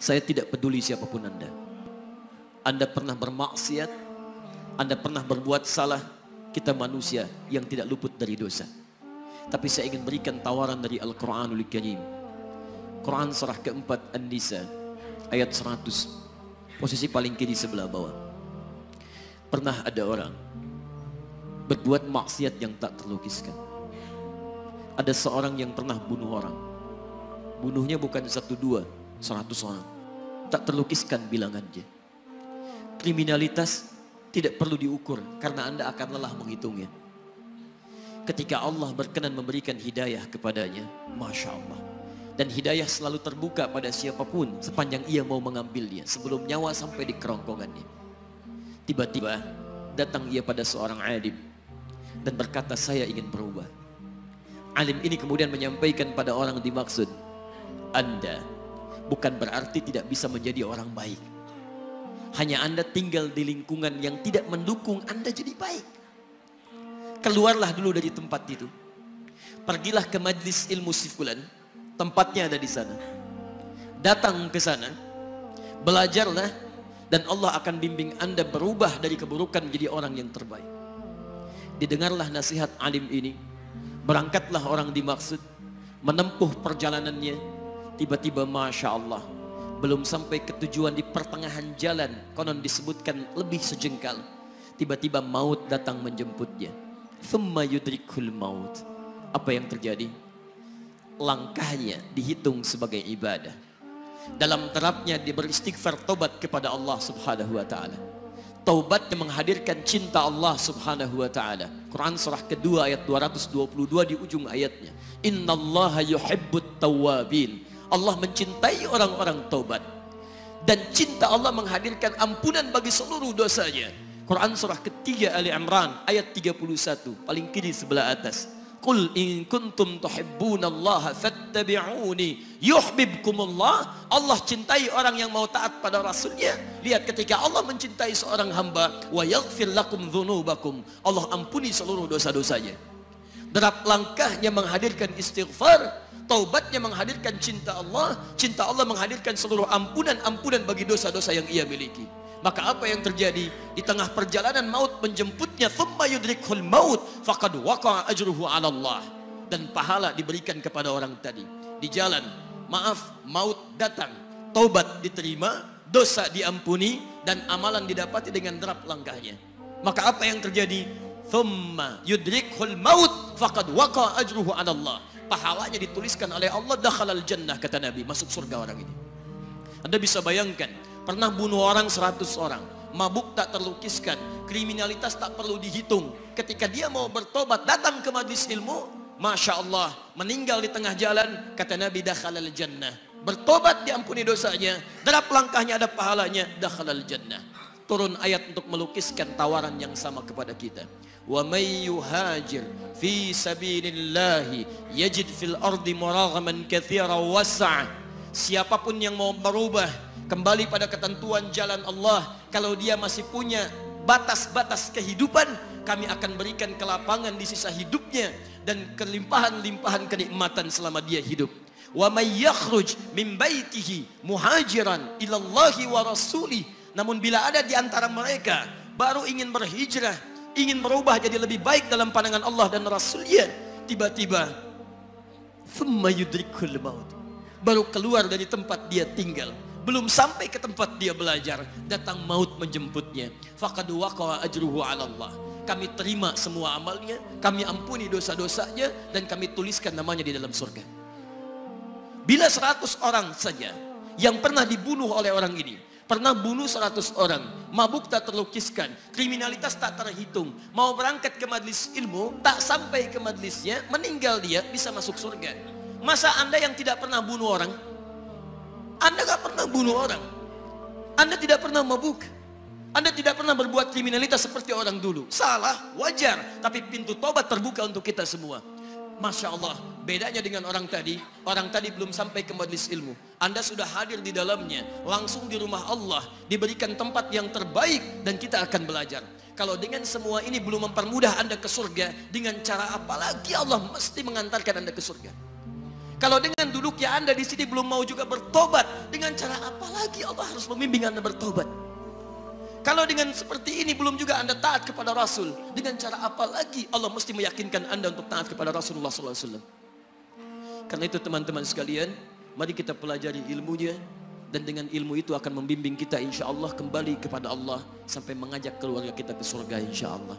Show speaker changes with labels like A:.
A: Saya tidak peduli siapapun Anda. Anda pernah bermaksiat, Anda pernah berbuat salah. Kita manusia yang tidak luput dari dosa. Tapi saya ingin berikan tawaran dari Al-Quranul Karim. Quran surah keempat An-Nisa ayat 100, posisi paling kiri sebelah bawah. Pernah ada orang berbuat maksiat yang tak terlukiskan. Ada seorang yang pernah bunuh orang. Bunuhnya bukan 1, 2, 100 orang. Tak terlukiskan bilangannya. Kriminalitas tidak perlu diukur karena Anda akan lelah menghitungnya. Ketika Allah berkenan memberikan hidayah kepadanya, Masya Allah. Dan hidayah selalu terbuka pada siapapun sepanjang ia mau mengambilnya sebelum nyawa sampai di kerongkongannya. Tiba-tiba datang ia pada seorang alim dan berkata, saya ingin berubah. Alim ini kemudian menyampaikan pada orang dimaksud, Anda bukan berarti tidak bisa menjadi orang baik. Hanya Anda tinggal di lingkungan yang tidak mendukung Anda jadi baik. Keluarlah dulu dari tempat itu. Pergilah ke majlis ilmu sifulan. Tempatnya ada di sana. Datang ke sana. Belajarlah. Dan Allah akan bimbing Anda berubah dari keburukan menjadi orang yang terbaik. Didengarlah nasihat alim ini. Berangkatlah orang dimaksud. Menempuh perjalanannya. Tiba-tiba Masya Allah. Belum sampai ke tujuan, di pertengahan jalan, konon disebutkan lebih sejengkal, tiba-tiba maut datang menjemputnya. Thumma yudrikul maut. Apa yang terjadi? Langkahnya dihitung sebagai ibadah. Dalam terapnya dia beristighfar, tobat kepada Allah subhanahu wa ta'ala. Taubat yang menghadirkan cinta Allah subhanahu wa ta'ala. Quran surah kedua ayat 222 di ujung ayatnya. Innallaha yuhibbut tawwabin. Allah mencintai orang-orang taubat. Dan cinta Allah menghadirkan ampunan bagi seluruh dosanya. Quran surah ketiga Ali Imran ayat 31, paling kiri sebelah atas. Qul in kuntum tuhibbunallaha fattabi'uni yuhibbukumullah. Allah cintai orang yang mau taat pada Rasulnya. Lihat, ketika Allah mencintai seorang hamba, wa yaghfir lakum dzunubakum, Allah ampuni seluruh dosa-dosanya. Derap langkahnya menghadirkan istighfar. Taubatnya menghadirkan cinta Allah. Cinta Allah menghadirkan seluruh ampunan bagi dosa-dosa yang ia miliki. Maka apa yang terjadi? Di tengah perjalanan maut menjemputnya. Thumma yudrikhul maut faqad waqa'a ajruhu 'ala Allah. Dan pahala diberikan kepada orang tadi. Di jalan, maaf, maut datang. Taubat diterima, dosa diampuni, dan amalan didapati dengan derap langkahnya. Maka apa yang terjadi? Thumma yudrikhul maut faqad waqa'a ajruhu 'ala Allah. Pahalanya dituliskan oleh Allah, dakhalal jannah, kata Nabi, masuk surga orang ini. Anda bisa bayangkan, pernah bunuh orang 100 orang, mabuk tak terlukiskan, kriminalitas tak perlu dihitung. Ketika dia mau bertobat, datang ke majlis ilmu, Masya Allah, meninggal di tengah jalan, kata Nabi, dakhalal jannah. Bertobat diampuni dosanya, derap langkahnya ada pahalanya, dakhalal jannah. Turun ayat untuk melukiskan tawaran yang sama kepada kita. Wa may yuhajir fi sabilillahi yajid fil ardi muraghaman katsiran was'a. Siapapun yang mau berubah kembali pada ketentuan jalan Allah, kalau dia masih punya batas-batas kehidupan, kami akan berikan kelapangan di sisa hidupnya dan kelimpahan-limpahan kenikmatan selama dia hidup. Wa may yakhruj min baitihi muhajiran ila Allahi wa rasulih. Namun bila ada di antara mereka baru ingin berhijrah, ingin berubah jadi lebih baik dalam pandangan Allah dan Rasulnya, tiba-tiba thumma yudrikul maut, baru keluar dari tempat dia tinggal, belum sampai ke tempat dia belajar, datang maut menjemputnya. Faqad waqa'a ajruhu 'ala Allah. Kami terima semua amalnya, kami ampuni dosa-dosanya, dan kami tuliskan namanya di dalam surga. Bila 100 orang saja yang pernah dibunuh oleh orang ini, pernah bunuh 100 orang, mabuk tak terlukiskan, kriminalitas tak terhitung, mau berangkat ke majlis ilmu, tak sampai ke majlisnya, meninggal dia, bisa masuk surga. Masa Anda yang tidak pernah bunuh orang? Anda gak pernah bunuh orang, Anda tidak pernah mabuk, Anda tidak pernah berbuat kriminalitas seperti orang dulu. Salah, wajar, tapi pintu tobat terbuka untuk kita semua. Masya Allah, bedanya dengan orang tadi belum sampai ke majlis ilmu, Anda sudah hadir di dalamnya, langsung di rumah Allah, diberikan tempat yang terbaik, dan kita akan belajar. Kalau dengan semua ini belum mempermudah Anda ke surga, dengan cara apa lagi Allah mesti mengantarkan Anda ke surga? Kalau dengan duduknya Anda di sini belum mau juga bertobat, dengan cara apa lagi Allah harus membimbing Anda bertobat? Kalau dengan seperti ini belum juga Anda taat kepada Rasul, dengan cara apa lagi Allah mesti meyakinkan Anda untuk taat kepada Rasulullah SAW? Karena itu teman-teman sekalian, mari kita pelajari ilmunya, dan dengan ilmu itu akan membimbing kita insya Allah kembali kepada Allah sampai mengajak keluarga kita ke surga insya Allah.